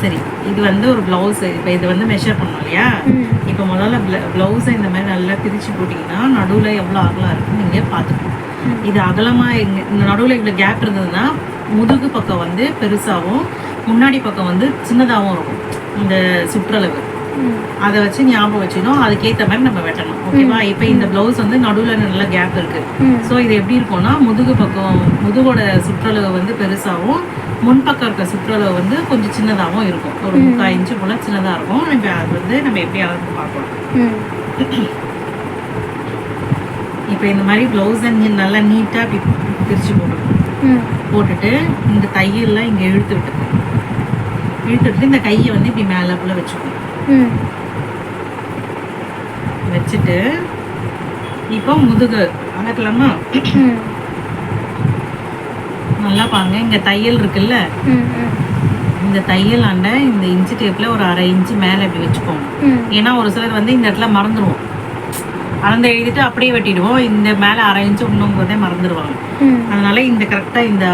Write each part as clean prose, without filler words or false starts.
சரி இது வந்து ஒரு ப்ளவுஸ். இப்போ இது வந்து மெஷர் பண்ணோம் இல்லையா? இப்போ முதல்ல ப்ளவுஸை இந்த மாதிரி நல்லா பிரித்து போட்டிங்கன்னா நடுவில் எவ்வளோ அகலம் இருக்குன்னு நீங்கள் பார்த்துக்கணும். இது அகலமாக இந்த நடுவில் இவ்வளோ கேப் இருந்ததுன்னா முதுகு பக்கம் வந்து பெருசாகவும் முன்னாடி பக்கம் வந்து சின்னதாகவும் இருக்கும் இந்த சுற்றளவு. அதை வச்சு ஞாபகம் வச்சுக்கணும், அதுக்கேற்ற மாதிரி நம்ம வெட்டணும். ஓகேவா? இப்போ இந்த ப்ளவுஸ் வந்து நடுவில் நல்ல கேப் இருக்குது. ஸோ இது எப்படி இருக்கும்னா முதுகு பக்கம் முதுகோட சுற்றளவு வந்து பெருசாகவும் முன்பக்கம் இருக்க சுற்றளவு வந்து கொஞ்சம் சின்னதாகவும் இருக்கும். ஒரு 3/4 இன்ச்சு போல் சின்னதாக இருக்கும். இப்போ அது வந்து நம்ம எப்படி அளந்து பார்க்கலாம். இப்போ இந்த மாதிரி ப்ளவுஸை நல்லா நீட்டாக இப்படி பிரித்து போட்டுட்டு இந்த தையல்லாம் இங்கே இழுத்துட்டு இந்த கையை வந்து இப்படி மேலே போல் வச்சுக்கணும். வச்சுட்டு இப்போ முதுகு அளக்கலாமா? நல்லா பாருங்க, இங்கே தையல் இருக்குல்ல, இந்த தையல் ஆண்ட இந்த இன்ச்சு டேப்பில் ஒரு 1/2 இன்ச்சு மேலே இப்படி வச்சுக்கோங்க. ஏன்னா ஒரு சிலர் வந்து இந்த இடத்துல மறந்துடுவோம், அளந்து எழுதிட்டு அப்படியே வெட்டிடுவோம். இந்த மேலே 1/2 இன்ச்சு இன்னும்போதே மறந்துடுவாங்க. அதனால இந்த கரெக்டாக இந்த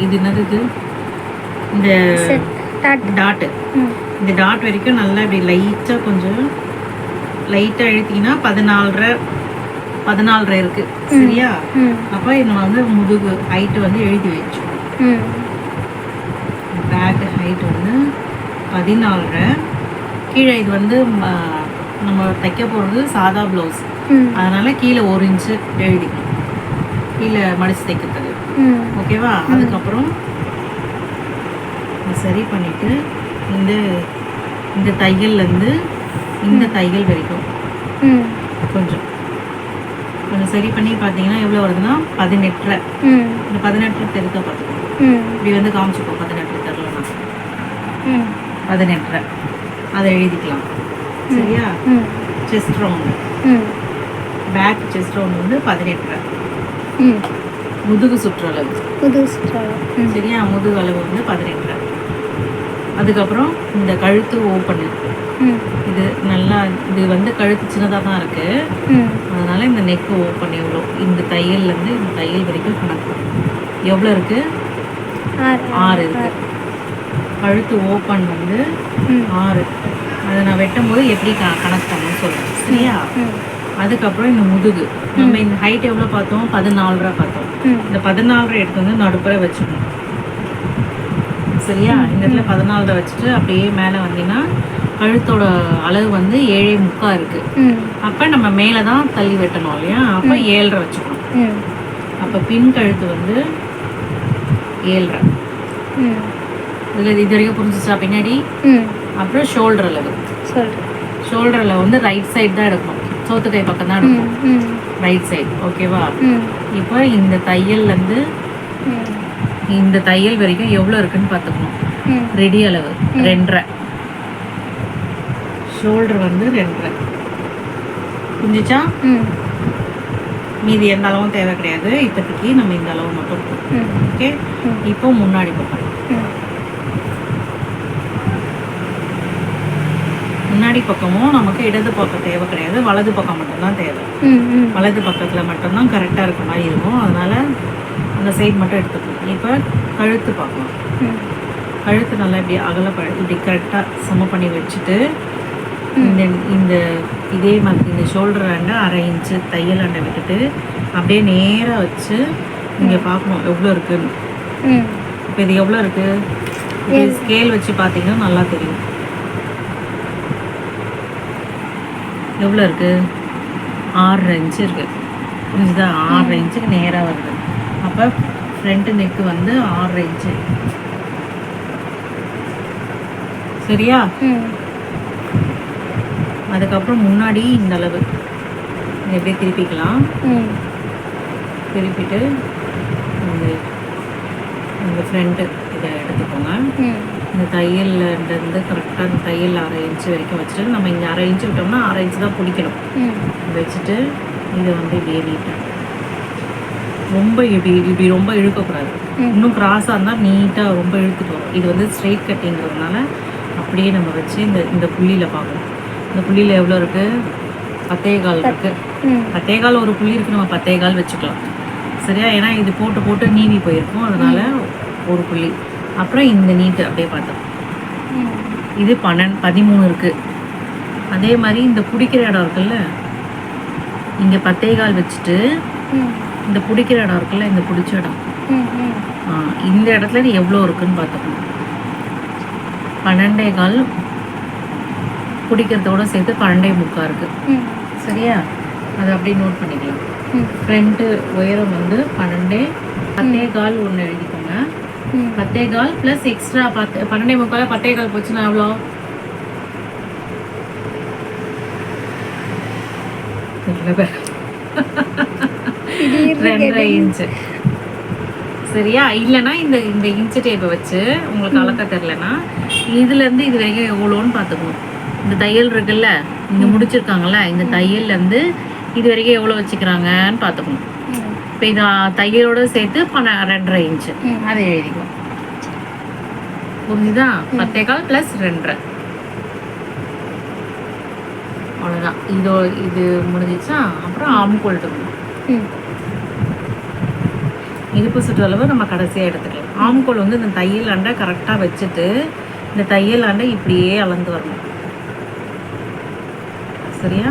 இது என்னது இது இந்த டாட்டு, இந்த டாட் வரைக்கும் நல்லா இப்படி லைட்டாக கொஞ்சம் லைட்டாக அழுத்திங்கன்னா 14.5 இருக்குது. சரியா? அப்போ நம்ம வந்து முதுகு ஹைட்டு வந்து எழுதி வச்சோம். பேக் ஹைட் வந்து 14.5. கீழே இது வந்து நம்ம தைக்க போகிறது சாதா ப்ளவுஸ், அதனால் கீழே 1 இன்ச்சு எழுதிக்கணும் கீழே மடித்து தைக்கிறதுக்கு. ஓகேவா? அதுக்கப்புறம் சரி பண்ணிவிட்டு இந்த தையல்லேருந்து இந்த தையல் வரைக்கும் கொஞ்சம் சரி பண்ணி பார்த்தீங்கன்னா எவ்வளோ வருதுன்னா 18.5. இந்த 18 தெரிக்க பார்த்துக்கணும். இப்படி வந்து காமிச்சுப்போம். 18 தெரிலனா 18 அதை எழுதிக்கலாம். சரியா? Chest round, back chest round வந்து 18. முதுகு சுற்றளவு சரியா? முதுகு அளவு வந்து 18. அதுக்கப்புறம் இந்த கழுத்து ஓப்பன், இது நல்லா இது வந்து கழுத்து சின்னதாக தான் இருக்குது. அதனால் இந்த நெக்கு ஓப்பன் எவ்வளோ, இந்த தையல்லேருந்து இந்த தையல் வரைக்கும் கணக்கு எவ்வளோ இருக்குது? 6 இருக்குது. கழுத்து ஓப்பன் வந்து 6. அதை நான் வெட்டும் போது எப்படி கணக்கு பண்ணணும்னு சொல்கிறேன். சரியா? அதுக்கப்புறம் இந்த முதுகு நம்ம இந்த ஹைட் எவ்வளோ பார்த்தோம்? 14.5 பார்த்தோம். இந்த 14.5 எடுத்து வந்து நடுப்புற வச்சுக்கணும். சரியா? இந்த இடத்துல 14 வச்சுட்டு அப்படியே மேலே வந்தீங்கன்னா கழுத்தோட அளவு வந்து 7.75 இருக்குது. அப்போ நம்ம மேலே தான் தள்ளி வெட்டணும் இல்லையா? அப்போ 7.5 வச்சுக்கணும். அப்போ பின் கழுத்து வந்து 7.5. இதில் இது வரைக்கும் புரிஞ்சிச்சா பின்னாடி? அப்புறம் ஷோல்டர் அளவு வந்து ரைட் சைடு தான் எடுக்கணும், சோத்து கை பக்கம் தான் எடுக்கணும், ரைட் சைடு. ஓகேவா? இப்போ இந்த தையல்லேருந்து இந்த தையல் வரைக்கும் எவ்வளோ இருக்குன்னு பார்த்துக்கணும். ரெடி அளவு 2.5, ஷோல்டர் வந்து 2.5. புரிஞ்சிச்சா? மீதி எந்த அளவும் தேவை கிடையாது. இப்போதைக்கு நம்ம இந்த அளவு மட்டும். ஓகே? இப்போ முன்னாடி பக்கம், முன்னாடி பக்கமும் நமக்கு இடது பக்கம் தேவை கிடையாது, வலது பக்கம் மட்டும்தான் தேவை. வலது பக்கத்தில் மட்டும்தான் கரெக்டாக இருக்க மாதிரி இருக்கும். அதனால் அந்த சைடு மட்டும் எடுத்துக்கணும். இப்போ கழுத்து பார்க்கலாம். கழுத்து நல்லா இப்படி இப்படி கரெக்டாக சம பண்ணி வச்சுட்டு இந்த இதே மாதிரி இந்த ஷோல்டர் ஆண்டை 1/2 இன்ச்சு தையல் ஆண்டை விட்டுட்டு அப்படியே நேராக வச்சு இங்கே பார்க்கணும் எவ்வளோ இருக்குன்னு. இப்போ இது எவ்வளோ இருக்குது? ஸ்கேல் வச்சு பார்த்தீங்கன்னா நல்லா தெரியும் எவ்வளோ இருக்குது. 6.5 இன்ச்சு இருக்குது. புரிஞ்சுதா? 6.5 இன்ச்சுக்கு நேராக வருது. அப்போ ஃப்ரண்ட் நெக்கு வந்து 6.5 இன்ச்சு. சரியா? அதுக்கப்புறம் முன்னாடி இந்த அளவு எப்படியே திருப்பிக்கலாம். திருப்பிட்டு இந்த ஃப்ரண்ட்டு இதை எடுத்துக்கோங்க. இந்த தையல்லேருந்து கரெக்டாக இந்த தையல் 1/2 இன்ச்சு வரைக்கும் வச்சுட்டு நம்ம இங்கே 1/2 இன்ச்சு விட்டோம்னா 1/2 இன்ச்சு தான் பிடிக்கணும். வச்சுட்டு இதை வந்து இப்படியே நீட்டாக ரொம்ப இப்படி ரொம்ப இழுக்கக்கூடாது. இன்னும் கிராஸாக இருந்தால் நீட்டாக ரொம்ப இழுத்துட்டு வரும். இது வந்து ஸ்ட்ரெயிட் கட்டிங்கிறதுனால அப்படியே நம்ம வச்சு இந்த புள்ளியில் பார்க்கணும். இந்த புள்ளியில் எவ்வளோ இருக்குது? 10.25 இருக்குது. 10.25 ஒரு புள்ளி இருக்குது, நம்ம 10.25 வச்சுக்கலாம். சரியா? ஏன்னா இது போட்டு நீவி போயிருக்கும், அதனால் ஒரு புள்ளி. அப்புறம் இந்த நீட்டு அப்படியே பார்த்தோம். இது 13 இருக்குது. அதே மாதிரி இந்த பிடிக்கிற இடம் இருக்குல்ல, இங்கே 10.25 வச்சுட்டு இந்த பிடிக்கிற இடம் இருக்குல்ல, இந்த பிடிச்ச இடம், இந்த இடத்துல எவ்வளோ இருக்குன்னு பார்த்துக்கணும். 12.25 பிடிக்கிறதோட சேர்த்து 12.75 இருக்குது. சரியா? அதை அப்படியே நோட் பண்ணிக்கலாம். ஃப்ரண்ட்டு உயரம் வந்து 10.25 ஒன்று எழுதிக்கோங்க. 10.25 ப்ளஸ் எக்ஸ்ட்ரா 12.75 10.25 போச்சுன்னா எவ்வளோ? தெரியல, 2.5 இன்ச்சு. சரியா? இல்லைன்னா இந்த இந்த இன்ச்சு டேப்பை வச்சு உங்களுக்கு அளக்க தெரிலனா இதுலேருந்து இது வரைக்கும் எவ்வளோன்னு பார்த்துக்கணும். இந்த தையல் இருக்குல்ல, இங்கே முடிச்சிருக்காங்கல்ல, இந்த தையல்லேருந்து இது வரைக்கும் எவ்வளோ வச்சுக்கிறாங்கன்னு பார்த்துக்கணும். இப்போ இது தையலோடு சேர்த்து 2.5 இன்ச்சு அதை எழுதிக்கும். புரிஞ்சுதா? 10.25 ப்ளஸ் 2.5, அவ்வளோதான். இது முடிஞ்சிச்சா? அப்புறம் ஆம்கோல் இடுப்பு சுற்றளவு நம்ம கடைசியாக எடுத்துக்கலாம். ஆம்கோல் வந்து இந்த தையல் ஆண்டை கரெக்டாக வச்சுட்டு இந்த தையல் ஆண்டை இப்படியே அளந்து வரணும். சரியா?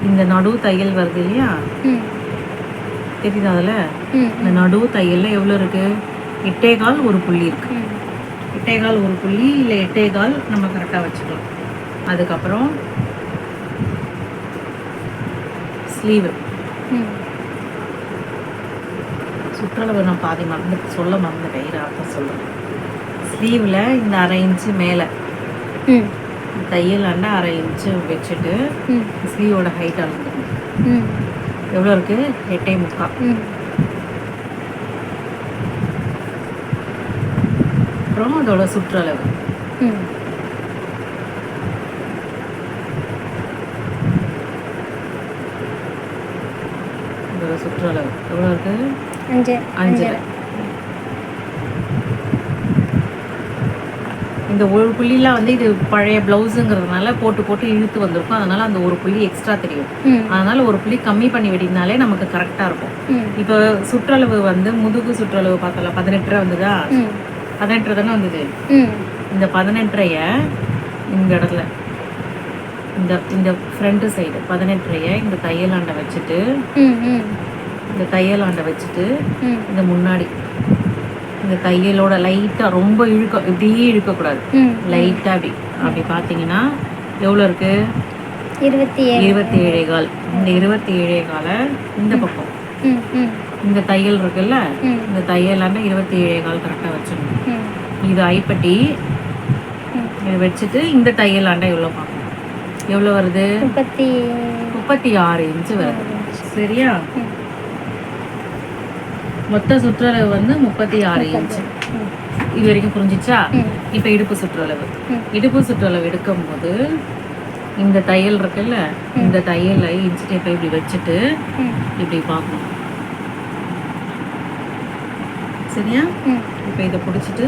இந்த நடு தையல் வருது இல்லையா, தெரியுது? அதில் இந்த நடு தையலில் எவ்வளோ இருக்குது? 8.25 ஒரு புள்ளி இருக்குது. 8.25 ஒரு புள்ளி, இல்லை 8.25 நம்ம கரெக்டாக வச்சுக்கலாம். அதுக்கப்புறம் ஸ்லீவு சுற்றளவு நான் பாதி சொல்ல மறந்துட்டேன், அர்த்தம் சொல்கிறேன். ஸ்லீவில் இந்த 1/2 இன்ச்சு மேலே தையல் ஆண்ட 1/2 இன்ச்சு வச்சுட்டு ஸ்லீவோட ஹைட் அளந்துக்கணும். எவ்வளோ இருக்குது? 8.25. அப்புறம் அதோட சுற்றளவு சுற்றளவு எவ்வளோ இருக்குது? 5. இந்த ஒரு புள்ளிலாம் வந்து இது பழைய ப்ளவுஸுங்கிறதுனால போட்டு இழுத்து வந்திருக்கும். அதனால அந்த ஒரு புள்ளி எக்ஸ்ட்ரா தெரியும். அதனால ஒரு புள்ளி கம்மி பண்ணி வெட்டினாலே நமக்கு கரெக்டாக இருக்கும். இப்போ சுற்றளவு வந்து முதுகு சுற்றளவு பார்த்தலாம், 18 வந்ததா? 18 தானே வந்தது. இந்த 18 இந்த இடத்துல இந்த ஃப்ரண்ட் சைடு 18 இந்த தையலாண்டை வச்சுட்டு இந்த முன்னாடி இந்த தையலோட லைட்டாக ரொம்ப இப்படியே இழுக்கக்கூடாது, லைட்டாக அப்படி பார்த்தீங்கன்னா எவ்வளோ இருக்குது? 27.25. இந்த 27.25 இந்த பக்கம் இந்த தையல் இருக்குல்ல, இந்த தையலாண்ட 27.25 கரெக்டாக வச்சுக்கணும். இது ஐப்பட்டி இதை வச்சுட்டு இந்த தையலாண்ட எவ்வளோ பார்க்கணும்? எவ்வளோ வருது? 36 இன்ச்சு வருது. சரியா? மொத்த சுற்றளவு வந்து 36 இன்ச்சு. இது வரைக்கும் புரிஞ்சிச்சா? இப்போ இடுப்பு சுற்றளவு எடுக்கும்போது இந்த தையல் இருக்குல்ல, இந்த தையலை இன்ச்சு டேப்பை இப்படி வச்சுட்டு இப்படி பார்க்கணும். சரியா? இப்போ இதை பிடிச்சிட்டு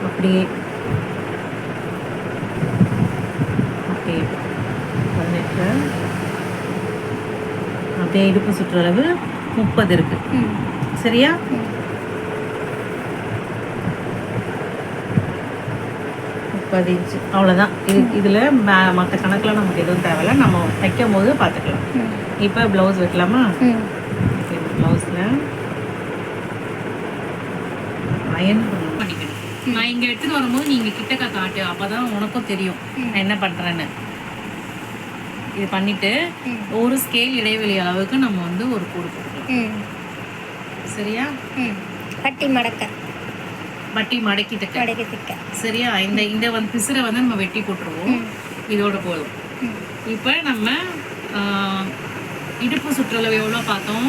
அப்படியே 18 அப்படியே இடுப்பு சுற்றளவு 30 இருக்கு. சரியா? இன்ச்சு அவ்வளோதான். இதில் மற்ற கணக்கில் நமக்கு எதுவும் தேவையில்லை, நம்ம தைக்கும் போது பார்த்துக்கலாம். இப்போ ப்ளவுஸ் வைக்கலாமா? ப்ளவுஸில் அயன் பண்ணிக்கணும். நான் இங்கே எடுத்துகிட்டு வரும்போது நீங்கள் கிட்டக்க காட்டு, அப்போ தான் உனக்கும் தெரியும் நான் என்ன பண்ணுறேன்னு. இது பண்ணிவிட்டு ஒரு ஸ்கேல் இடைவெளி அளவுக்கு நம்ம வந்து ஒரு கோடு போட்டுக்கலாம். சரியா? பட்டி மடக்கிட்டு சரியா? இந்த வந்து பிசுரை வந்து நம்ம வெட்டி போட்டுருவோம். இதோட போதும். இப்போ நம்ம இடுப்பு சுற்றளவு எவ்வளோ பார்த்தோம்?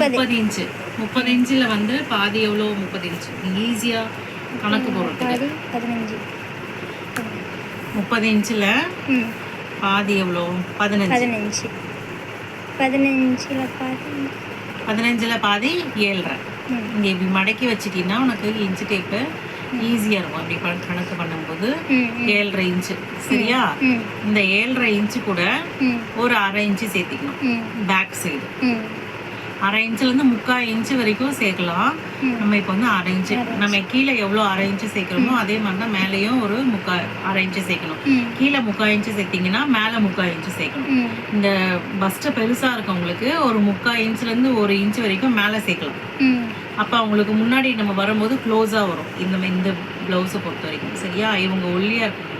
30 இன்ச்சு. 30 இன்ச்சில் வந்து பாதி எவ்வளோ? 30 இன்ச்சு. ஈஸியாக கணக்கு போடுறதுக்கு 30 இன்ச்சில் பாதி எவ்வளோ? 15. 15ல் பாதி 7.5. இங்கே இப்படி மடக்கி வச்சுட்டீங்கன்னா உனக்கு இன்ச்சு டேப்பு ஈஸியாக இருக்கும். அப்படி கணக்கு பண்ணும்போது 7.5 இன்ச்சு. சரியா? இந்த 7.5 இன்ச்சு கூட ஒரு 1/2 இன்ச்சு சேர்த்திக்கணும் பேக் சைடு. 1/2 இன்ச்லேருந்து 3/4 இன்ச்சு வரைக்கும் சேர்க்கலாம். நம்ம இப்போ வந்து 1/2 இன்ச்சு, நம்ம கீழே எவ்வளோ 1/2 இன்ச்சு சேர்க்குறோமோ அதே மாதிரி தான் மேலேயும் ஒரு 1/2 இன்ச்சு சேர்க்கணும். கீழே 3/4 இன்ச்சு சேர்த்திங்கன்னா மேலே 3/4 இன்ச்சு சேர்க்கணும். இந்த பஸ்ட்டு பெருசாக இருக்கவங்களுக்கு ஒரு 3/4 இன்ச்லேருந்து 1 இன்ச்சு வரைக்கும் மேலே சேர்க்கலாம். அப்போ அவங்களுக்கு முன்னாடி நம்ம வரும்போது க்ளோஸாக வரும் இந்த ப்ளவுஸை பொறுத்த வரைக்கும். சரியா? இவங்க ஒல்லியாக இருக்கிறதுனால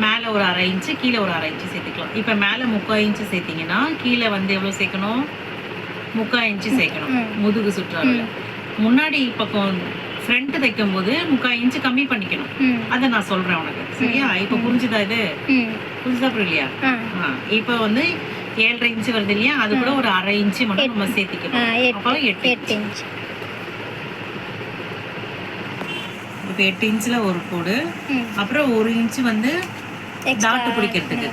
மேலே ஒரு 1/2 இன்ச்சு, கீழே ஒரு 1/2 இன்ச்சு சேர்த்துக்கலாம். இப்போ மேலே 3/4 இன்ச்சு சேர்த்திங்கன்னா கீழே வந்து எவ்வளோ சேர்க்கணும்? 3/4 இன்ச்சு சேர்க்கணும் முதுகு சுற்றாவில். முன்னாடி பக்கம் ஃப்ரண்ட் தைக்கும் போது 3/4 இன்ச்சு கம்மி பண்ணிக்கணும். அதை நான் சொல்கிறேன் உனக்கு. சரியா? இப்போ புரிஞ்சுதா? இது புரிஞ்சுதா புரியலையா? இப்போ வந்து 7.5 இன்ச்சு வருது இல்லையா? அது கூட ஒரு 1/2 இன்ச்சு மட்டும் நம்ம சேர்த்திக்கணும். அப்போ 8 இன்ச்சு. இப்போ 8 இன்ச்சில் ஒரு கோடு, அப்புறம் 1 இன்ச்சு வந்து டாட்டு பிடிக்கிறதுக்கு.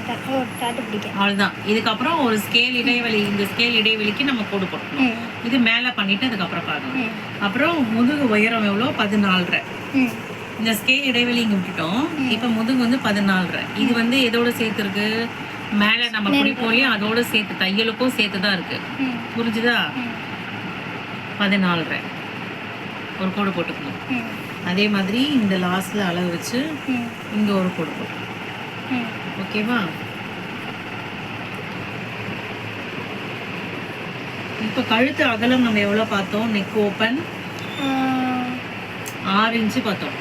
அவ்வளோதான். இதுக்கப்புறம் ஒரு ஸ்கேல் இடைவெளி, இந்த ஸ்கேல் இடைவெளிக்கு நம்ம கோடு போட்டணும். இது மேலே பண்ணிட்டு அதுக்கப்புறம் பார்க்கணும். அப்புறம் முதுகு உயரம் எவ்வளோ? 14.5. இந்த ஸ்கேல் இடைவெளி இங்கே விட்டுட்டோம். இப்போ முதுகு வந்து 14.5. இது வந்து எதோட சேர்த்துருக்கு? மேலே நம்ம பிடிப்போலையும் அதோட சேர்த்து, தையலுக்கும் சேர்த்து தான் இருக்கு. புரிஞ்சுதா? 14.5 ஒரு கோடு போட்டுக்கணும். அதே மாதிரி இந்த லாஸ்ட்ல அளவு வச்சு இங்கே ஒரு கோடு போட்டுக்கணும். ஓகேவா? இப்போ கழுத்து அகலம் நம்ம எவ்வளோ பார்த்தோம்? நெக் ஓப்பன் 6 இன்ச்சு பார்த்தோம்.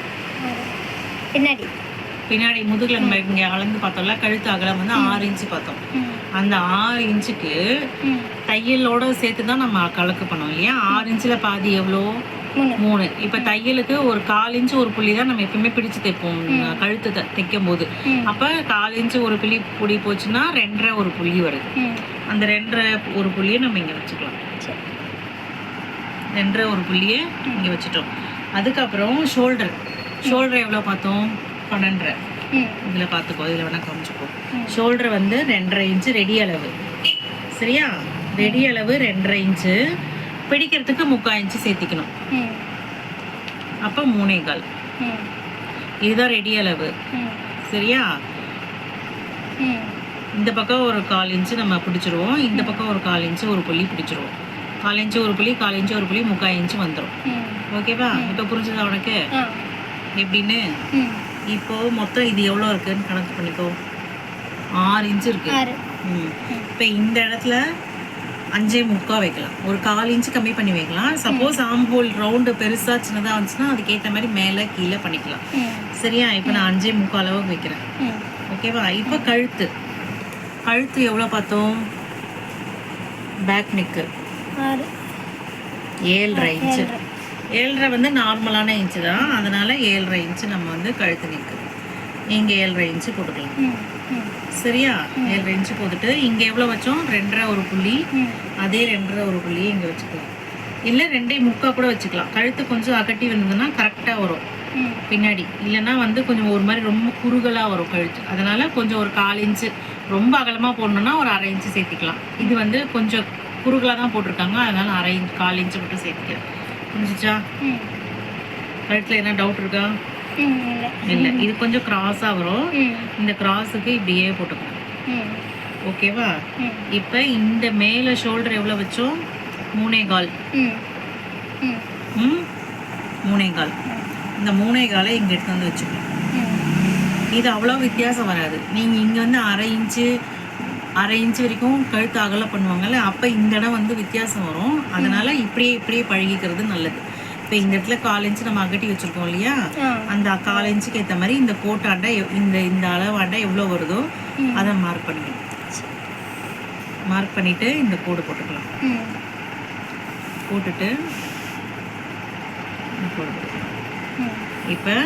பின்னாடி முதுகில் நம்ம இங்கே அளந்து பார்த்தோம்ல, கழுத்து அகலம் வந்து 6 இன்ச்சு பார்த்தோம். அந்த 6 இன்ச்சுக்கு தையலோட சேர்த்து தான் நம்ம கலக்கு பண்ணோம் இல்லையா? 6 இன்ச்சில் பாதி எவ்வளோ? 3. இப்போ தையலுக்கு ஒரு 1/4 இன்ச்சு ஒரு புள்ளி தான் நம்ம எப்பவுமே பிடிச்சு தைப்போம் கழுத்து தைக்கும் போது. அப்போ 1/4 இன்ச்சு ஒரு புள்ளி போச்சுன்னா 2.5 ஒரு புள்ளி வருது. அந்த 2.5 ஒரு புள்ளியை நம்ம இங்கே வச்சுக்கலாம். 2.5 ஒரு புள்ளியை இங்கே வச்சுட்டோம். அதுக்கப்புறம் ஷோல்டர் எவ்வளோ பார்த்தோம்? 12.5. இதில் பார்த்துக்கோ, இதில் வேணால் காமிச்சுக்கோ. ஷோல்டர் வந்து 2.5 இன்ச்சு ரெடி அளவு. சரியா? ரெடி அளவு 2.5 இன்ச்சு. பிடிக்கிறதுக்கு 3/4 இன்ச்சு சேர்த்திக்கணும். அப்போ 3.25. இதுதான் ரெடி அளவு. சரியா? இந்த பக்கம் ஒரு 1/4 இன்ச்சு நம்ம பிடிச்சிருவோம். இந்த பக்கம் ஒரு 1/4 இன்ச்சு ஒரு புள்ளி பிடிச்சிருவோம். 1/4 இன்ச்சு ஒரு புள்ளி, 1/4 இன்ச்சு ஒரு புள்ளி, 3/4 இன்ச்சு வந்துடும். ஓகேவா? இப்போ புரிஞ்சுதா உனக்கு எப்படின்னு? இப்போ மொத்தம் இது எவ்வளோ இருக்குன்னு கணக்கு பண்ணிக்கோ. 6 இன்ச்சு இருக்கு. இப்போ இந்த இடத்துல 5.25 வைக்கலாம். ஒரு 1/4 இன்ச்சு கம்மி பண்ணி வைக்கலாம். சப்போஸ் ஆம் ஹோல் ரவுண்டு பெருசாக சின்னதாக வந்துச்சுன்னா அதுக்கேற்ற மாதிரி மேலே கீழே பண்ணிக்கலாம். சரியா? இப்போ நான் 5.25 அளவுக்கு வைக்கிறேன். ஓகேவா? இப்போ கழுத்து எவ்வளோ பார்த்தோம்? Back neck 7.5 inch. 7.5 வந்து நார்மலான இன்ச்சு தான். அதனால 7.5 இன்ச்சு நம்ம வந்து கழுத்து நெக்கு இங்கே 7.5 இன்ச்சு போட்டுக்கலாம். சரியா? 7.5 இன்ச்சு போட்டுட்டு இங்கே எவ்வளோ வச்சோம்? 2.5 ஒரு புள்ளி. அதே 2.5 ஒரு புள்ளியை இங்கே வச்சுக்கலாம். இல்லை 2.25 கூட வச்சுக்கலாம். கழுத்து கொஞ்சம் அகட்டி வந்ததுன்னா கரெக்டாக வரும் பின்னாடி. இல்லைன்னா வந்து கொஞ்சம் ஒரு மாதிரி ரொம்ப குறுகலாக வரும் கழுத்து. அதனால் கொஞ்சம் ஒரு 1/4 இன்ச்சு ரொம்ப அகலமாக போடணுன்னா ஒரு 1/2 இன்ச்சு சேர்த்திக்கலாம். இது வந்து கொஞ்சம் குறுகலாக தான் போட்டிருக்காங்க. அதனால் 1/4 இன்ச்சு மட்டும் சேர்த்துக்கலாம். புரிஞ்சிச்சா? கழுத்தில் என்ன டவுட் இருக்கா? இல்லை. இது கொஞ்சம் கிராஸாக வரும். இந்த கிராஸுக்கு இப்படியே போட்டுக்கலாம். ஓகேவா? இப்போ இந்த மேலே ஷோல்டர் எவ்வளோ வச்சோம்? 3.25. 3.25. இந்த 3.25 இங்கே எடுத்து வந்து வச்சுக்கலாம். இது அவ்வளோ வித்தியாசம் வராது. நீங்கள் இங்கே வந்து 1/2 இன்ச்சு வரைக்கும் கழுத்து அகலம் பண்ணுவாங்கல்ல, அப்போ இந்த இடம் வந்து வித்தியாசம் வரும். அதனால இப்படியே பழகிக்கிறது நல்லது. இப்போ இந்த இடத்துல 1/4 இன்ச்சு நம்ம அகட்டி வச்சுருக்கோம் இல்லையா? அந்த 1/4 இன்ச்சுக்கு ஏற்ற மாதிரி இந்த கோட்டாண்டை இந்த அளவாண்டை எவ்வளோ வருதோ அதை மார்க் பண்ணிக்கணும். மார்க் பண்ணிவிட்டு இந்த கோடு போட்டுக்கலாம். போட்டுட்டு கோடு போட்டுக்கலாம். இப்போ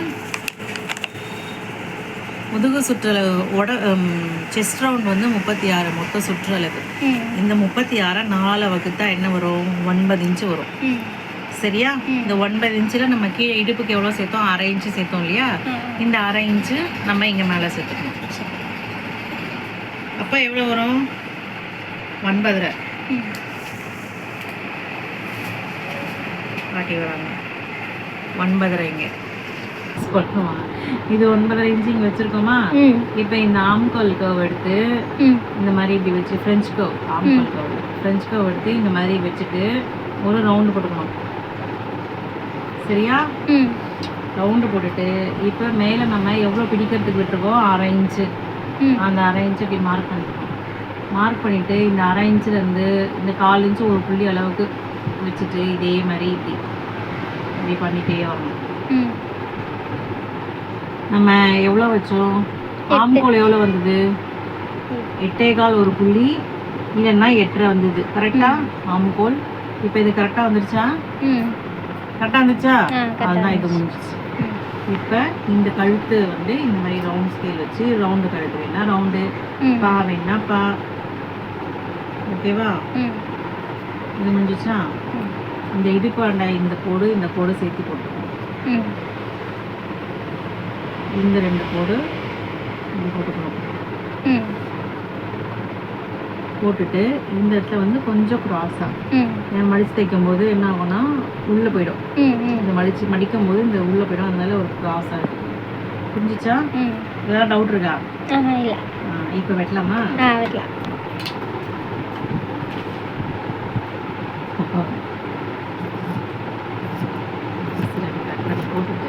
முதுகு சுற்றளவு செஸ்ட் ரவுண்ட் வந்து 36 மொத்த சுற்றளவு. இந்த 36 4 வகுத்தா என்ன வரும்? 9 இன்ச்சு வரும். சரியா? இந்த 9 இன்ச்சில் நம்ம கீழே இடுப்புக்கு எவ்வளோ சேர்த்தோம்? 1/2 இன்ச்சு சேர்த்தோம் இல்லையா? இந்த 1/2 இன்ச்சு நம்ம இங்கே மேலே சேர்த்துக்கணும். அப்போ எவ்வளோ வரும்? 9.5 பாட்டி வராங்க. 9.5 இங்கே சொல்லுமா, இது 9.5 இன்ச்சு இங்கே வச்சுருக்கோமா. இப்போ இந்த ஆம்கோல் கர்வ் எடுத்து இந்த மாதிரி இப்படி வச்சு ஃப்ரெஞ்ச் கர்வ், ஆம்கோல் கர்வ் ஃப்ரெஞ்ச் கர்வ் எடுத்து இந்த மாதிரி வச்சுட்டு ஒரு ரவுண்டு போட்டுக்கணும். சரியா? ரவுண்டு போட்டுட்டு இப்போ மேலே நம்ம எவ்வளோ பிடிக்கிறதுக்கு விட்டுருக்கோம் 1/2 இன்ச்சு, அந்த 1/2 இன்ச்சு இப்படி மார்க் பண்ணிக்கணும். மார்க் பண்ணிவிட்டு இந்த 1/2 இன்ச்சுலேருந்து இந்த 1/4 இன்ச்சு ஒரு புள்ளி அளவுக்கு வச்சுட்டு இதே மாதிரி இப்படி இப்படி பண்ணிகிட்டே வரணும். நம்ம எவ்வளோ வச்சோம்? ஆம்கோல் எவ்வளோ வந்தது? 8.25 ஒரு புள்ளி, இல்லைன்னா 8.5 வந்தது. கரெக்டாக ஆம்கோல். இப்போ இது கரெக்டாக வந்துருச்சா? கரெக்டாக வந்துச்சா? அதுதான் இது முடிஞ்சிச்சு. இப்போ இந்த கழுத்து வந்து இந்த மாதிரி ரவுண்ட் ஸ்கேல் வச்சு ரவுண்டு கழுத்து வேணா ரவுண்டு, பா வேணா பா. ஓகேவா? இது முடிஞ்சிச்சா? இந்த இடுப்பு அண்டை இந்த கோடு சேர்த்து போட்டுக்கணும். இந்த 2 கோடு இப்படி போட்டுக்கணும். போட்டுட்டு இந்த இடத்துல வந்து கொஞ்சம் க்ராஸாக மடித்து தைக்கும் போது என்ன ஆகும்னா உள்ளே போயிடும். இந்த மடிக்கும் போது இந்த உள்ளே போயிடும். அதனால ஒரு க்ராஸாக இருக்கும். புரிஞ்சிச்சா? ஏதாவது டவுட் இருக்கா? இப்போ வெட்டலாமா? வெட்டலாம். போட்டுட்டு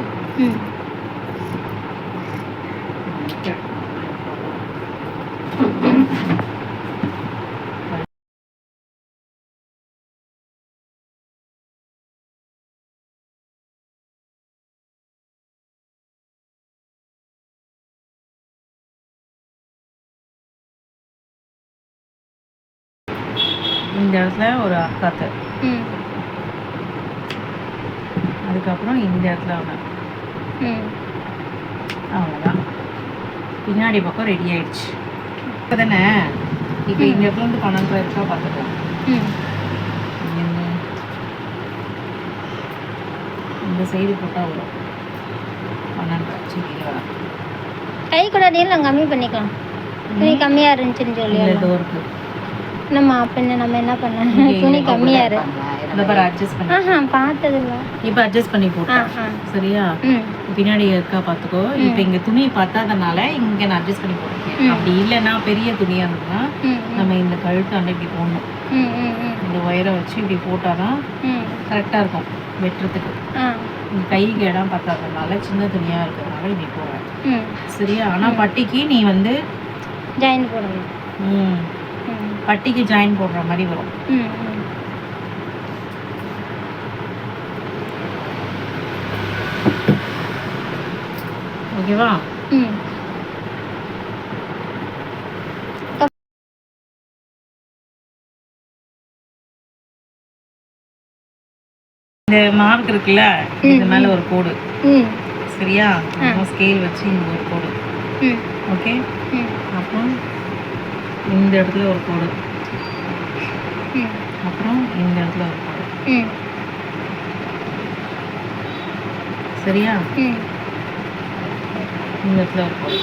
இந்த இடத்துல ஒரு அக்காத்து, அதுக்கப்புறம் இந்த இடத்துல ஒன்று, அவ்வளோதான். பின்னாடி பக்கம் ரெடி ஆயிடுச்சு. இப்போ தானே இப்போ இந்த இடத்துல வந்து 12 இருக்கா பார்த்துக்கலாம். இந்த சைடு போட்டால் வரும் 12. கை கூட நீளம் கம்மி பண்ணிக்கலாம். துணி கம்மியாக இருந்துச்சுன்னு சொல்லி இருக்கு. நம்ம என்ன பண்ண துணி கம்மியாக இருக்கு. பார்த்ததில்ல. இப்போ அட்ஜஸ்ட் பண்ணி போட்டேன். சரியா? பின்னாடி இருக்கா பார்த்துக்கோ. இப்போ இங்கே துணி பத்தாதனால இங்கே நான் அட்ஜஸ்ட் பண்ணி போட்டிருக்கேன். அப்படி இல்லைன்னா பெரிய துணியாக இருந்ததுன்னா நம்ம இந்த கழுத்து அண்டை இப்படி போடணும். இந்த ஒயரை வச்சு இப்படி போட்டால் தான் கரெக்டாக இருக்கும் வெட்டுறதுக்கு. கைக்கு இடம் பத்தாதனால சின்ன துணியாக இருக்கிறதுனால இப்படி போடுறேன். சரியா? ஆனால் பட்டிக்கு நீ வந்து ஜாயின் போடணும். பட்டிக்கு ஜாயின் போடுற மாதிரி வரும். ஓகேவா? இந்த மார்க் இருக்குல்ல, இது மேல ஒரு கோடு. சரியா? ஸ்கேல் வச்சு இங்க ஒரு கோடு. ஓகே. அப்புறம் இந்த இடத்துல ஒரு கோடு, அப்புறம் இந்த இடத்துல ஒரு கோடு. சரியா? இந்த இடத்துல ஒரு கோடு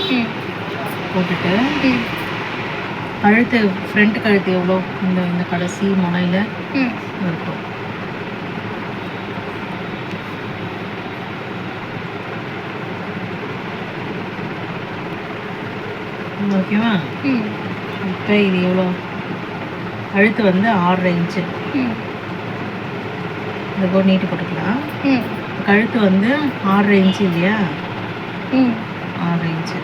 போட்டுட்டு கழுத்து, ஃப்ரண்ட் கழுத்து எவ்வளோ இந்த கடைசி முனையில் இருக்கும். ஓகேவா? இப்போ இது எவ்வளோ? கழுத்து வந்து 6.5 இன்ச்சு. இந்த கோட் நீட்டு போட்டுக்கலாம். கழுத்து வந்து 6.5 இன்ச்சு இல்லையா? 6.5 இன்ச்சு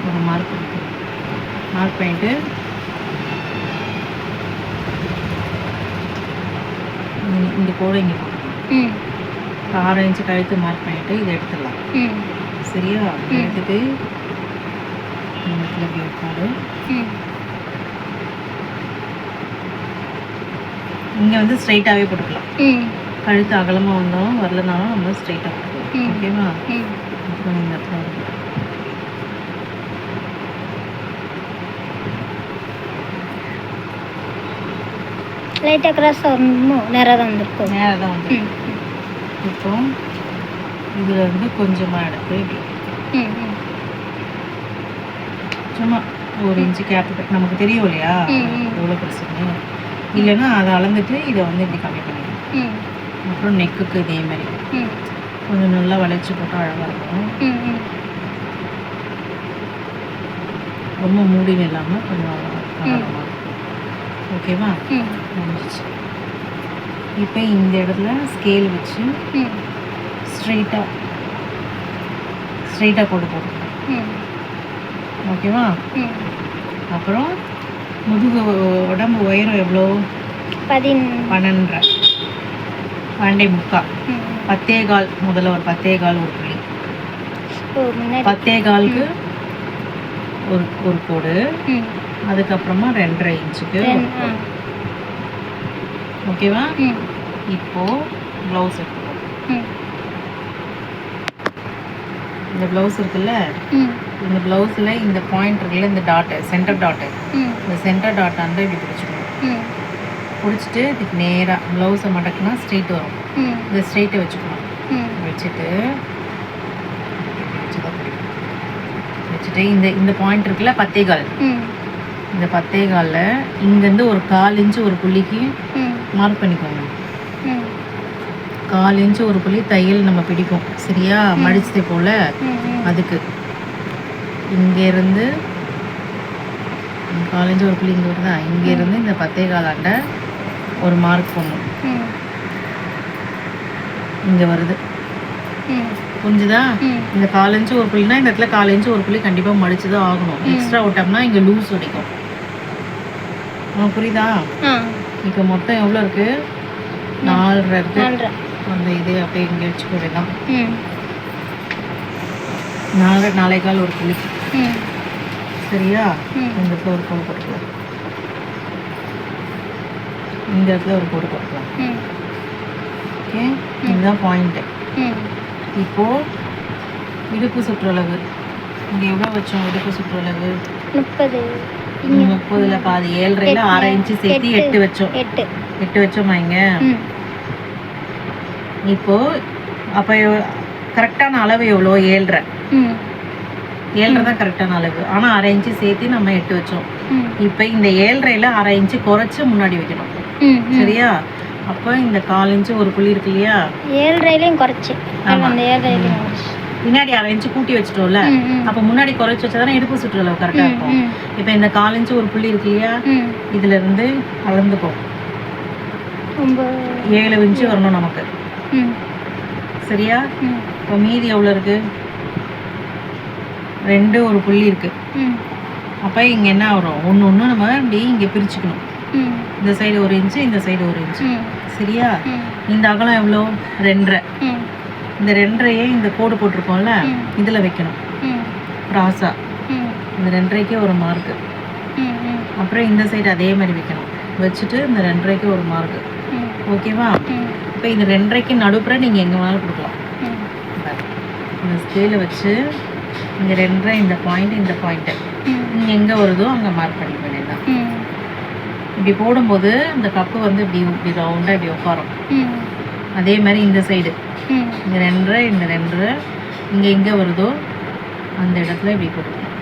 ஒரு மார்க் பண்ணிட்டு இந்த கோடை இங்கே போட்டுக்கலாம். 6 இன்ச்சு கழுத்து மார்க் பண்ணிவிட்டு இதை எடுத்துடலாம். சரியா? எடுத்துட்டு இப்படி இருக்காது. இங்கே வந்து ஸ்ட்ரைட்டாகவே போட்டுக்கலாம். கழுத்து அகலமாக வந்தாலும் வரலனாலும் நம்ம ஸ்ட்ரைட்டாக போட்டுக்கலாம். ஓகேவா? அப்புறம் இந்த இடத்துல லைட்டாக கிராஸ் வரணும். நேராக தான் வந்துருக்கும். நேராக தான் வந்து இப்போ இதில் இருந்து கொஞ்சமாக எடுத்து சும்மா 1 இன்ச்சு கேப் நமக்கு தெரியும் இல்லையா எவ்வளோ பெருசுன்னு. இல்லைன்னா அதை அளந்துட்டு இதை வந்து இப்படி கம்மி பண்ணிடணும். அப்புறம் நெக்குக்கு இதே மாதிரி கொஞ்சம் நல்லா வளைச்சி போட்டால் அழகாக இருக்கும். ரொம்ப மூடின்னு இல்லாமல் கொஞ்சம் அழகாக. ஓகேவா? முடிஞ்சிச்சு. இப்போ இந்த இடத்துல ஸ்கேல் வச்சு ஸ்ட்ரெயிட்டாக போட்டு போட்டுக்கலாம். ஓகேவா? அப்புறம் முதுகு உடம்பு உயரம் எவ்வளோ? 12.5 10.25 முதல்ல ஒரு 10.25 ஒரு புள்ளி, 10.25க்கு ஒரு கோடு, அதுக்கப்புறமா 2.5 இன்ச்சுக்கு ஒரு கோடு. ஓகேவா? இப்போ ப்ளவுஸ் எடுத்துக்கோ. இந்த ப்ளவுஸ் இருக்குல்ல, இந்த ப்ளவுஸில் இந்த பாயிண்ட் இருக்குல்ல, இந்த டாட்டு சென்டர் டாட்டு, இந்த சென்டர் டாட் வந்து இப்படி பிடிச்சிக்கணும். பிடிச்சிட்டு இதுக்கு நேராக ப்ளவுஸை மடக்குனா ஸ்ட்ரெயிட் வரும். இந்த ஸ்ட்ரெயிட்டை வச்சுக்கணும். வச்சுட்டு இந்த பாயிண்ட் இருக்குல்ல 10.25, இந்த 10.25ல் இங்கேருந்து ஒரு 1/4 இன்ச்சு ஒரு புள்ளிக்கு மார்க் பண்ணிக்கோங்க. 1/4 இன்ச்சு ஒரு புள்ளி தையல் நம்ம பிடிக்கும். சரியா? மடிச்சதை போல் அதுக்கு இங்கேருந்து 1/4 இன்ச்சு ஒரு புள்ளி இங்கே வருதா, இங்கேருந்து இந்த 10.25 ஒரு மார்க் போடணும். இங்கே வருது, புரிஞ்சுதா? இந்த 1/4 இன்ச்சு ஒரு புள்ளினா இந்த இடத்துல 1/4 இன்ச்சு ஒரு புள்ளி கண்டிப்பாக மடிச்சு தான் ஆகணும். எக்ஸ்ட்ரா விட்டோம்னா இங்கே லூஸ் அடிக்கும். புரியுதா? இப்போ மொத்தம் எவ்வளோ இருக்கு? 4.5 இருக்கு. அந்த இது அப்படியே இங்கே வச்சுக்க வேண்டாம். 4.25 ஒரு புள்ளி. சரியா? இந்த இடத்துல ஒரு கோடு போட்டுக்கலாம், இந்த இடத்துல ஒரு கோடு போட்டுக்கலாம். ஓகே, இதுதான் பாயிண்ட்டு. இப்போது இடுப்பு சுற்றளவு இங்கே எவ்வளோ வச்சோம்? இடுப்பு சுற்றளவு 30ல் பாதி 7.5ல் 1/2 இன்ச்சு சேர்த்து 8 வச்சோம். 8 வச்சோமா இங்கே? இப்போது அப்போ கரெக்டான அளவு எவ்வளோ? 7.5 தான் கரெக்டான அளவு. ஆனால் 1/2 இன்ச்சு சேர்த்து நம்ம 8 வச்சோம். இப்போ இந்த 7.5ல் 1/2 இன்ச்சு குறைச்சி முன்னாடி வைக்கணும். சரியா? அப்போ இந்த 1/4 இன்ச்சு ஒரு புள்ளி இருக்கு இல்லையா, 7.5லையும் குறைச்சி பின்னாடி 1/2 இன்ச்சு கூட்டி வச்சிட்டோம்ல, அப்போ முன்னாடி குறைச்சி வச்சா தானே இடுப்பு சுற்றளவு கரெக்டாக இருக்கும். இப்போ இந்த 1/4 இன்ச்சு ஒரு புள்ளி இருக்கு இல்லையா, இதுல இருந்து அளந்துக்கும் 7 இன்ச்சு வரணும் நமக்கு. சரியா? இப்போ மீதி எவ்வளோ இருக்கு? 2 ஒரு புள்ளி இருக்கு. அப்போ இங்கே என்ன வரும்? ஒன்று நம்ம இப்படி இங்கே பிரிச்சுக்கணும். இந்த சைடு 1 இன்ச்சு, இந்த சைடு 1 இன்ச்சு. சரியா? இந்த அகலம் எவ்வளோ? 2.5. இந்த 2.5 இந்த கோடு போட்டிருக்கோம்ல, இதில் வைக்கணும் கிராஸாக. இந்த 2.5க்கு ஒரு மார்க்கு. அப்புறம் இந்த சைடு அதே மாதிரி வைக்கணும். வச்சுட்டு இந்த 2.5க்கு ஒரு மார்க்கு. ஓகேவா? இப்போ இந்த 2.5க்கு நடுப்புற நீங்கள் எங்கே வேணாலும் கொடுக்கலாம். இந்த ஸ்கேலை வச்சு இங்கே 2.5 இந்த பாயிண்ட்டு இங்கே எங்கே வருதோ அங்கே மார்க் பண்ணிக்க வேண்டியதுதான். இப்படி போடும்போது இந்த கப்பு வந்து இப்படி ரவுண்டாக இப்படி உட்காரும். அதே மாதிரி இந்த சைடு இந்த 2.5 இங்கே எங்கே வருதோ அந்த இடத்துல இப்படி போட்டுக்கணும்.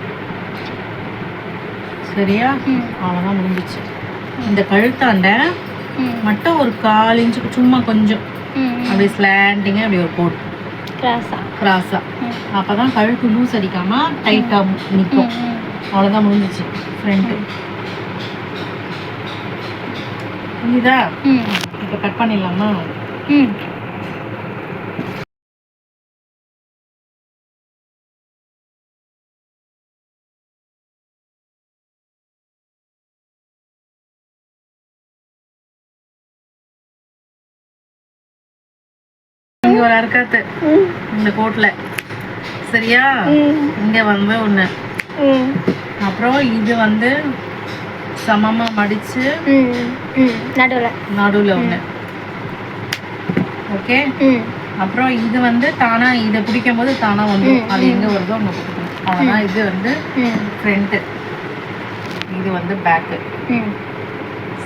சரியா? அவ்வளோதான், முடிஞ்சிச்சு. இந்த கழுத்தாண்ட மட்டும் ஒரு 1/4 இன்ச்சுக்கு சும்மா கொஞ்சம் அப்படி ஸ்லாண்டிங்காக அப்படி ஒரு போடு கிராஸாக. அப்போ தான் கழுத்து லூஸ் அடிக்காமல் டைட்டாக நிற்கும். அவ்வளோதான், முடிஞ்சிச்சு ஃப்ரண்ட்டு. புரியுதா? இப்போ கட் பண்ணிடலாமா? இங்கே ஒரு அறுக்காத்து இந்த கோட்டில். சரியா? இங்கே வந்து ஒன்று, அப்புறம் இது வந்து சமமாக மடித்து நடுவில் ஒன்று. ஓகே, அப்புறம் இது வந்து தானாக இதை பிடிக்கும் போது தானாக வந்துடும். அது எங்கே வருதோ அங்கே பிடிக்கணும். அவ்வளோதான். இது வந்து ஃப்ரண்ட்டு, இது வந்து பேக்கு.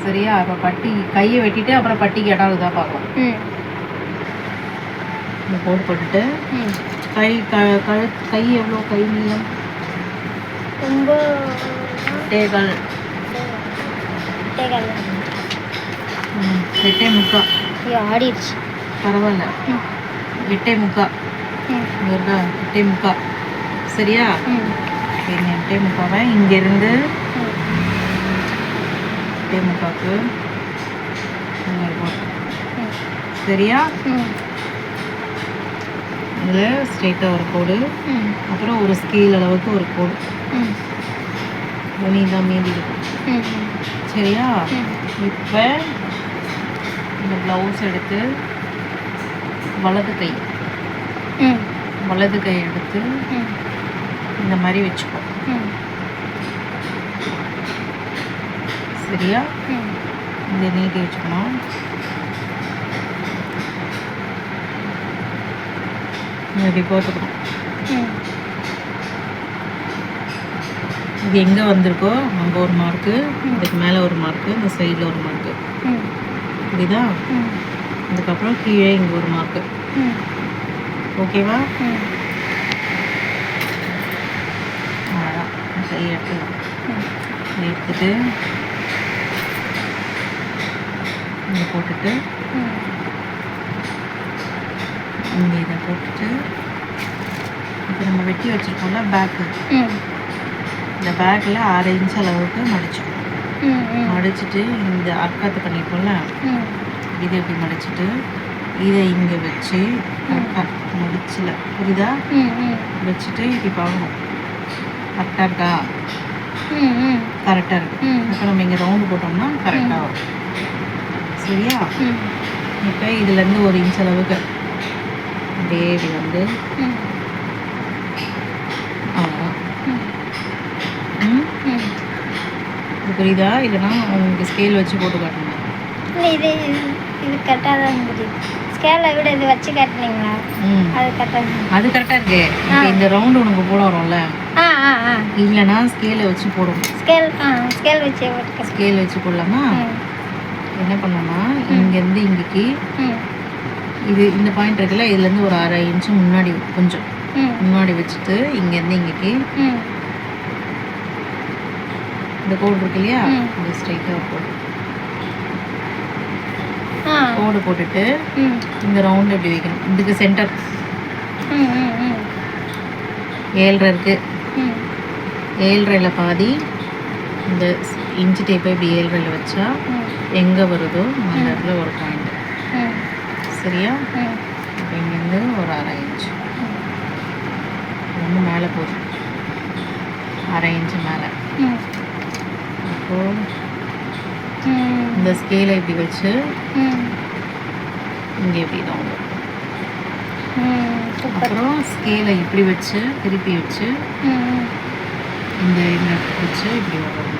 சரியா? அப்போ பட்டி கையை வெட்டிட்டு அப்புறம் பட்டிக்கு இடம் இதாக பார்க்கலாம். இந்த கோடு போட்டுட்டு கை எவ்வளோ? கை நீளம் 8.25. 8.25 ஆடிடுச்சு. பரவாயில்ல. 8:45. ம் இருக்கா 8:45. சரியா? ம் இந்த 8:45 இங்கேருந்து ம் 8:45க்கு இங்கே இருக்கும். ம் சரியா? சரியா? ம் இதில் ஸ்ட்ரெயிட்டாக ஒரு கோடு, ம் அப்புறம் ஒரு ஸ்கேல் அளவுக்கு ஒரு கோடு, ம் துணி தான் மீதி இருக்கும். ம் சரியா? ம் இப்போ இந்த ப்ளவுஸ் எடுத்து வலது கை ம் எடுத்து ம் இந்த மாதிரி வச்சுக்கோ. ம் சரியா? ம் இதை நீட்டி வச்சுக்கணும். இப்படி போட்டுக்கணும். ம் இது எங்கே வந்திருக்கோ அங்கே ஒரு மார்க்கு, இதுக்கு மேலே ஒரு மார்க்கு, இந்த சைடில் ஒரு மார்க்கு. ம் புரியுதா? ம் அதுக்கப்புறம் கீழே இங்கே ஒரு மார்க்கு. ம் ஓகேவா? ம் அவ்வளோதான். கையை எடுத்துக்கலாம். ம் எடுத்துட்டு இங்கே போட்டுட்டு ம் இங்கே இதை போட்டுட்டு இப்போ நம்ம வெட்டி வச்சுருக்கோம்ல பேக்கு, ம் இந்த பேக்கில் 6 இன்ச் அளவுக்கு மடிச்சிக்கணும். ம் ம் மடிச்சிட்டு இந்த அர்க்காத்து பண்ணியிருக்கோம்ல, ம் இதை இப்படி மடிச்சிட்டு இதை இங்கே வச்சு முடிச்சல, புரியுதா? ம் ம் வச்சுட்டு இப்படி பார்க்கணும் கரெக்டாக இருக்கா, ம் ம் கரெக்டாக இருக்கு. ம் இப்போ நம்ம இங்கே ரவுண்டு போட்டோம்னா கரெக்டாக வரும். சரியா? ம் இப்போ இதுலேருந்து 1 இன்ச் அளவுக்கு அப்படியே இப்படி வந்து ம் அவ்வளோதான். ம் ம் ம் இது புரியுதா? இல்லைனா உங்களுக்கு ஸ்கேல் வச்சு போட்டு காட்டணும். இல்லை இது இது கரெக்டாக தான் இருந்துச்சு. ஸ்கேலை விட இது வச்சு காட்டினீங்களா? ம் அது கரெக்டாக. அது கரெக்டாக இருக்கு. இப்போ இந்த ரவுண்டு உனக்கு போட வரும்ல, ஆ ஆ ஆ இல்லைனா ஸ்கேலை வச்சு போடணும். ஸ்கேல் வச்சு போட்டுக்க. ஸ்கேல் வச்சு போடலாமா? ம் என்ன பண்ணோம்னா இங்கேருந்து இங்கேக்கு ம் இது இந்த பாயிண்ட் இருக்குல்ல, இதுலேருந்து ஒரு 1/2 இன்ச்சு முன்னாடி கொஞ்சம் ம் முன்னாடி வச்சுட்டு இங்கேருந்து இங்கேக்கு ம் இந்த கோடு இருக்கு இல்லையா, ம். இந்த ஸ்ட்ரைட்டாக கோடு ஆ கோடு போட்டுட்டு ம் இந்த ரவுண்டு எப்படி வைக்கணும். இதுக்கு சென்டர் ம் ம் ம் 7.5 இருக்குது. ம் 7.5ல பாதி இந்த இன்ச்சு டேப்பை இப்படி 7.5ல வச்சா ம் எங்கே வருதோ அந்த இடத்துல ஒரு பாயிண்ட். ம் சரியா? ம் இப்போ இங்கேருந்து ஒரு 1/2 இன்ச்சு ஒன்று மேலே போகுது, 1/2 இன்ச்சு மேலே. ம் அப்போது ம் இந்த ஸ்கேலை இப்படி வச்சு ம் இங்கே இப்படி ரவுண்டு, சூப்பர். அப்புறம் ஸ்கேலை இப்படி வச்சு திருப்பி வச்சு ம் இந்த இடத்துக்கு வச்சு இப்படி வரும்.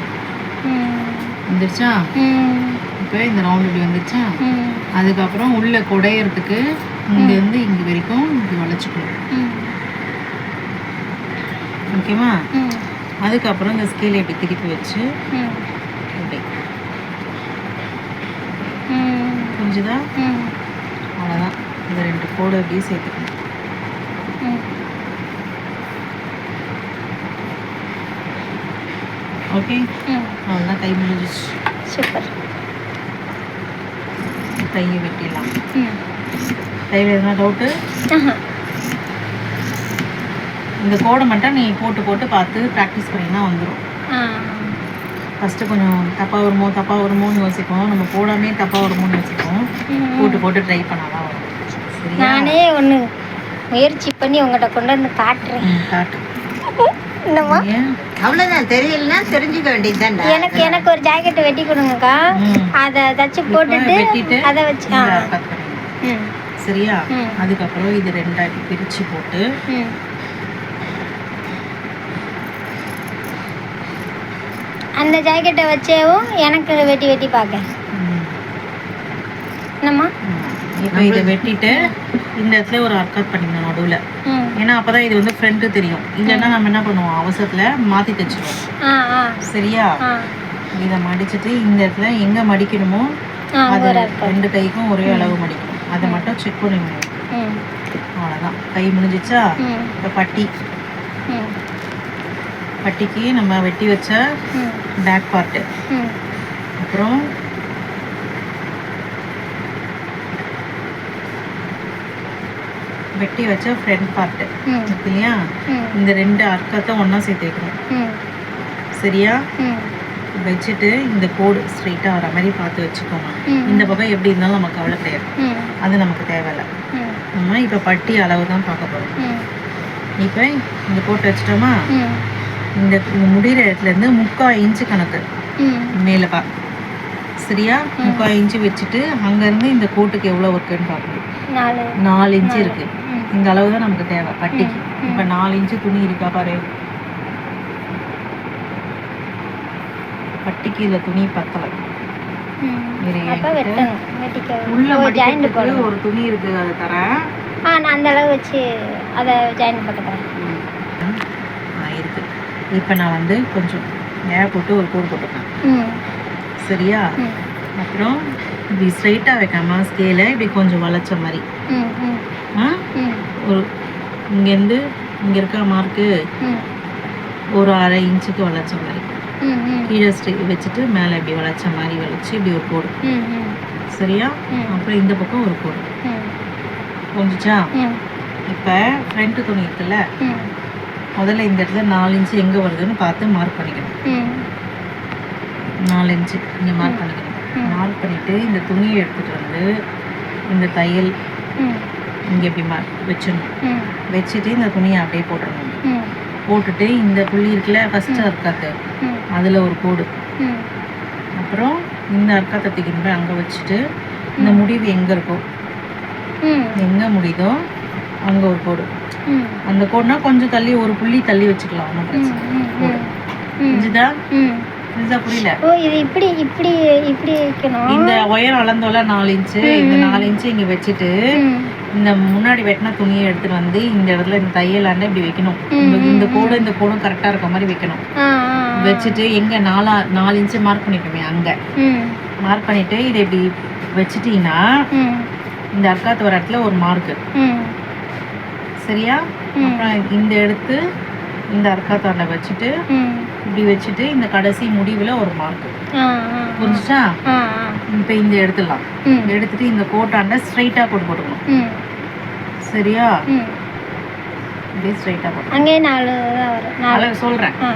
ம் வந்துருச்சா? ம் இப்போ இந்த ரவுண்டு இப்படி வந்துருச்சா? ம் அதுக்கப்புறம் உள்ளே குடையிறதுக்கு இங்கேருந்து இங்கே வரைக்கும் இப்படி வளைச்சிக்கணும். ம் ஓகேவா? ம் அதுக்கப்புறம் இந்த ஸ்கேலை இப்படி திருப்பி வச்சு ம் இப்படி, ம் புரிஞ்சுதா? ம் அவ்வளோதான். இந்த 2 கோடு அப்படியே சேர்த்துக்கணும். ம் ஓகே, ம் அவ்வளோதான். கை முடிஞ்சிச்சு. சூப்பர். கையை வெட்டிடலாம். ம் கையில் எதனா டவுட்டு? ஆஹா இந்த கோடை மட்டும் நீ போட்டு போட்டு பார்த்து ப்ராக்டிஸ் பண்ணினா வந்துடும். ஆ ஃபஸ்ட்டு கொஞ்சம் தப்பாக வருமோன்னு யோசிப்போம், நம்ம போடாமே தப்பாக வருமோன்னு யோசிப்போம். போட்டு போட்டு ட்ரை பண்ணாதான் வரும். சரியா? நானே ஒன்று முயற்சி பண்ணி உங்கள்கிட்ட கொண்டு வந்து காட்டுறேன். காட்டு. என்னம்மா? ஏன்? அவ்வளோதான், தெரியலன்னா தெரிஞ்சுக்க வேண்டியதுதான்டா. எனக்கு ஒரு ஜாக்கெட் வெட்டி கொடுங்கக்கா. அதை தச்சு போட்டுட்டு வெட்டிட்டு அதை வச்சு ஆ கட் பண்ணிடணும். ம் சரியா? ம். அதுக்கப்புறம் இது 2ஆ பிரித்து போட்டு ம் அந்த ஜாக்கெட்டை வச்சேவும் எனக்கு வெட்டி வெட்டி பார்க்க. என்னம்மா? இப்போ இதை வெட்டிட்டு இந்த இடத்துல ஒரு அர்க்காத் பண்ணிக்கணும் நடுவில். ம் ஏன்னா அப்போ தான் இது வந்து ஃப்ரண்ட்டு தெரியும். இல்லைன்னா நம்ம என்ன பண்ணுவோம், அவசரத்தில் மாற்றி தைச்சிடுவோம். ஆ ஆ சரியா? ஆ இதை மடிச்சிட்டு இந்த இடத்துல எங்கே மடிக்கணுமோ ஆ அது ஒரு அர்த்தம். 2 கைக்கும் ஒரே அளவு மடிக்கணும். அதை மட்டும் செக் பண்ணிக்கணும். ம் அவ்வளோதான். கை முடிஞ்சிச்சா? ம் இப்போ பட்டி, ம் பட்டிக்கு நம்ம வெட்டி வச்ச ம் பேக் பார்ட்டு, ம் அப்புறம் வெட்டி வச்ச ஃப்ரண்ட் பார்ட்டு ம் இல்லையா, ம் இந்த 2 அர்க்கத்தை ஒன்றா சேர்த்து வைக்கணும். ம் சரியா? ம் வச்சுட்டு இந்த கோடு ஸ்ட்ரைட்டாக வர மாதிரி பார்த்து வச்சுக்கோங்க. ம். இந்த பக்கம் எப்படி இருந்தாலும் நமக்கு கவலை கிடையாது, ம் அது நமக்கு தேவையில்லை. ம் நம்ம இப்போ பட்டி அளவு தான் பார்க்க போகிறோம். ம் இப்போ இந்த போட்டு வச்சிட்டோமா, ம் இந்த முடிகிற இடத்துலேருந்து 3/4 இன்ச்சு கணக்கு ம் மேலே பா. சரியா? 3/4 இன்ச்சு வச்சுட்டு அங்கேருந்து இந்த கோட்டுக்கு எவ்வளோ இருக்குன்னு பார்க்கணும். 4 இன்ச்சு இருக்குது. ம் இந்த அளவு தான் நமக்கு தேவை பட்டிக்கு. இப்போ 4 இன்ச்சு துணி இருக்கா பாரு. பட்டிக்கு இதில் துணி பத்தலை. ம் இரு, அப்போ என்கிட்ட வெட்டணும். வெட்டிக்க உள்ள ஜாயிண்ட் மடிக்கிறதுக்கு போடணும். ஒரு துணி இருக்குது, அதை தரேன். நான் அந்த அளவு வச்சு அதை ஜாயின் போட்டுக்கிறேன். இருக்கு. இப்போ நான் வந்து கொஞ்சம் நேரம் போட்டு ஒரு கோடு போட்டுருக்கேன். ம் சரியா? ம் அப்புறம் இப்படி ஸ்ட்ரைட்டாக வைக்காம ஸ்கேலை இப்படி கொஞ்சம் வளைச்ச மாதிரி ம் ம் ஆ ம் ஒரு இங்கேருந்து இங்கே இருக்கிற மார்க்கு ம் ஒரு 1/2 இன்ச்சுக்கு வளைச்ச மாதிரி ம் ம் கீழே வச்சுட்டு மேலே இப்படி வளைச்ச மாதிரி வளைச்சி இப்படி ஒரு கோடு. ம் ம் சரியா? ம். அப்புறம் இந்த பக்கம் ஒரு கோடு ம் கொஞ்சிச்சா. ம் இப்போ ஃப்ரண்ட்டு துணி இருக்குல்ல, ம் முதல்ல இந்த இடத்துல 4 இன்ச்சு எங்கே வருதுன்னு பார்த்து மார்க் பண்ணிக்கணும். ம் 4 இன்ச்சு இங்கே மார்க் பண்ணிக்கணும். மார்க் பண்ணிவிட்டு இந்த துணியை எடுத்துகிட்டு வந்து இந்த தையல் ம் இங்கே இப்படி வச்சிடணும். ம் வச்சுட்டு இந்த துணியை அப்படியே போட்டுடணும். ம் போட்டுட்டு இந்த புள்ளி இருக்குல்ல ஃபஸ்ட்டு அர்க்காத்து, ம் அதில் ஒரு கோடு. ம் அப்புறம் இந்த அர்க்காத்தை தூக்கிட்டு போய் அங்கே வச்சுட்டு இந்த முடிவு எங்கே இருக்கோ, ம் எங்கே முடியுதோ அங்கே ஒரு கோடு. ம் அந்த கோடுனா கொஞ்சம் தள்ளி ஒரு புள்ளி தள்ளி வச்சுக்கலாம், ஒன்றும் பிரச்சனை இல்லை. கோடு புரிஞ்சுதா? ம் புரிஞ்சா? புரியல? ஓ இது இப்படி இப்படி இப்படி வைக்கணும். இந்த ஒயர் அளந்தோல 4 இன்ச்சு, இந்த 4 இன்ச்சு இங்கே வச்சுட்டு ம் இந்த முன்னாடி வெட்டின துணியை எடுத்துட்டு வந்து இந்த இடத்துல இந்த தையலாண்ட இப்படி வைக்கணும். இந்த கோடும் இந்த கோடும் கரெக்டாக இருக்க மாதிரி வைக்கணும். ஆ வச்சுட்டு எங்கே 4 இன்ச்சு மார்க் பண்ணிட்டோமே அங்கே ம் மார்க் பண்ணிவிட்டு இதை இப்படி வச்சுட்டிங்கன்னா ம் இந்த அர்க்காத்து வர இடத்துல ஒரு மார்க்கு. ம் சரியா? அப்புறம் இந்த எடுத்து இந்த அர்க்காத்தாண்ட வச்சுட்டு ம் இப்படி வச்சுட்டு இந்த கடைசி முடிவில் ஒரு மார்க்கு. ஆ புரிஞ்சுச்சா? ஆ இப்போ இந்த எடுத்துடலாம். ம் எடுத்துட்டு இந்த கோட்டாண்ட ஸ்ட்ரைட்டாக போட்டுக்கணும். ம் சரியா? ம் இப்படியே ஸ்ட்ரைட்டாக போட்டு அங்கே 4 தான் வரும். 4 அளவு சொல்கிறேன். ஆ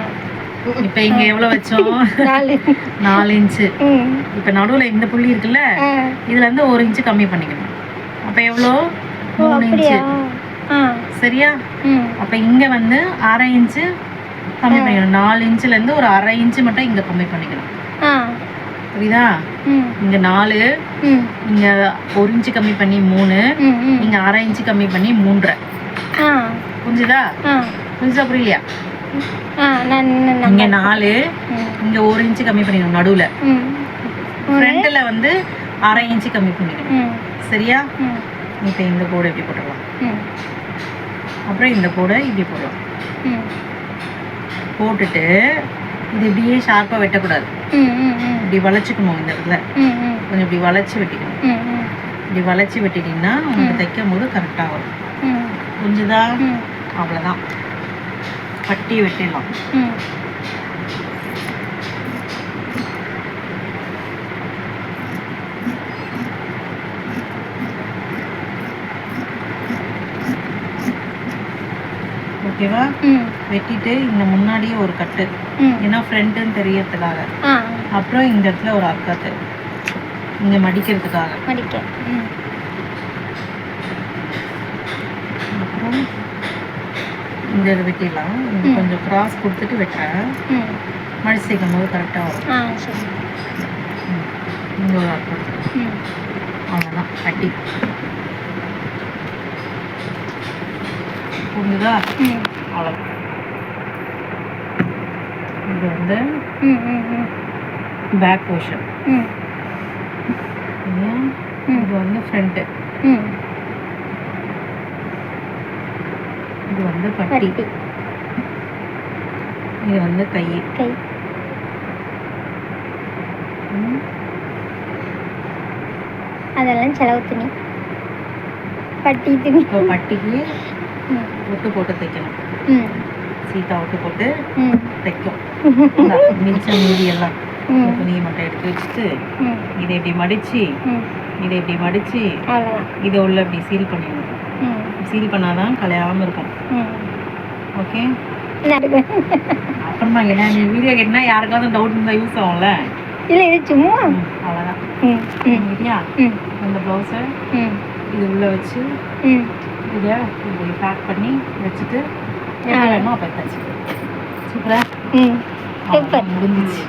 இப்போ இங்கே எவ்வளோ வச்சோம்? 4 4 இன்ச்சு. ம் இப்போ நடுவில் இந்த புள்ளி இருக்குல்ல, ஆ இதுலேருந்து 1 இன்ச்சு கம்மி பண்ணிக்கணும். அப்போ எவ்வளோ? ஓ 3 அப்படியா? இன்ச்சு. ஆ சரியா? ம் அப்போ இங்கே வந்து 1/2 இன்ச்சு கம்மி பண்ணிக்கணும். 4 இன்ச்சுலேருந்து ஒரு 1/2 இன்ச்சு மட்டும் இங்கே கம்மி பண்ணிக்கணும். ஆ புரியுதா? ம் இங்கே 4, ம் இங்கே 1 இன்ச்சு கம்மி பண்ணி 3, ம் ம் இங்கே 1/2 இன்ச்சு கம்மி பண்ணி 3.5. ஆ புரிஞ்சுதா? ஆ புரிஞ்சா புரியலையா? ஆ நான் இங்கே 4, ம் இங்கே 1 இன்ச்சு கம்மி பண்ணிக்கணும் நடுவில். ம் ஃப்ரண்ட்டில் வந்து 1/2 இன்ச்சு கம்மி பண்ணிக்கணும். ம் சரியா? ம் இப்போ இந்த கோடை இப்படி போட்டுடலாம். ம் அப்புறம் இந்த கோடை இப்படி போடலாம். ம் போட்டுட்டு இது இப்படியே ஷார்ப்பாக வெட்டக்கூடாது, ம் ம் ம் இப்படி வளைச்சிக்கணும். இந்த இடத்துல ம் ம் கொஞ்சம் இப்படி வளைச்சி வெட்டிக்கணும். ம் ம் இப்படி வளைச்சி வெட்டிட்டிங்கன்னா உங்களுக்கு தைக்கும் போது கரெக்டாக வரும். ம் புரிஞ்சுதா? ம் அவ்வளோதான், பட்டி வெட்டிடலாம். ம் ஓகேவா? ம் வெட்டிட்டு இந்த முன்னாடியே ஒரு கட்டு, ம் ஏன்னா ஃப்ரண்ட்டுன்னு தெரியறதுக்காக. ஆ அப்புறம் இந்த இடத்துல ஒரு அர்க்காத்து இங்கே மடிக்கிறதுக்காக. மடிக்க. ம் அப்புறம் இந்த இதை வெட்டிடலாம். இது கொஞ்சம் கிராஸ் கொடுத்துட்டு வெட்டுறேன், ம் மடிச்சு சேர்க்கும் போது கரெக்டாக வரும். ஆ சரி. இங்கே ஒரு அர்க்காத்து. ம் அவ்வளோதான், கட்டி. புரிஞ்சுதா? ம் அவ்வளோதான். இது வந்து ம் ம் ம் பேக் போர்ஷன், ம் இது வந்து ஃப்ரண்ட்டு, ம் இது வந்து பட்டி, பட்டி இது வந்து கை. கை. அதெல்லாம் செலவு துணி, பட்டி துணி. இப்போ பட்டிக்கு ம் ஒட்டு போட்டு தைக்கணும். ம் சீதா ஒட்டு போட்டு ம் தைக்கும். மிச்சம் மீதி எல்லாம் இந்த துணியை மட்டும் எடுத்து வச்சுட்டு ம் இதை இப்படி மடித்து ம் இதை இப்படி மடித்து அவ்வளோதான். இதை உள்ள இப்படி சீல் பண்ணிடணும். ம் சீல் பண்ணாதான் கலையாமல் இருக்கும். ம் ஓகே, நடுக்கு அப்புறமா என்ன நீ வீடியோ கேட்டினா யாருக்காவது டவுட் இருந்தால் யூஸ் ஆகும்ல. இல்லை இது சும்மா அவ்வளோதான். ம் ம் இல்லையா? ம் இந்த ப்ளவுஸை ம் இது உள்ளே வச்சு ம் இதை இப்படி பேக் பண்ணி வச்சுட்டு எப்போ வேணுமோ அப்போ தச்சு. சூப்பரா ம் சூப்பர் முடிஞ்சிச்சு.